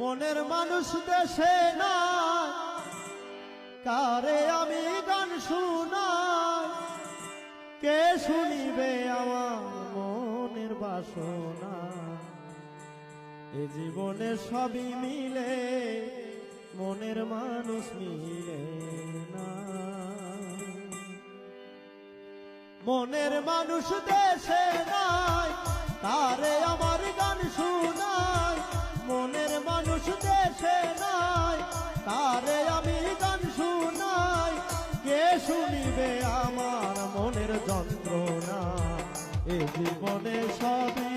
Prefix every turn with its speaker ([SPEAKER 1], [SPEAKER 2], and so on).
[SPEAKER 1] মনের মানুষ দেশে না, কারে আমি গান শুনাই, কে শুনিবে আমার মনের বাসনা। এ জীবনে সবই মিলে, মনের মানুষ মিলে না। মনের মানুষ দেশে নাই, কারে আমার গান শুনাই। মনের মানুষ দেশে নাই, কারে আমি গান শুনাই, কে শুনিবে আমার মনের যন্ত্রণা। এ জীবনে সবই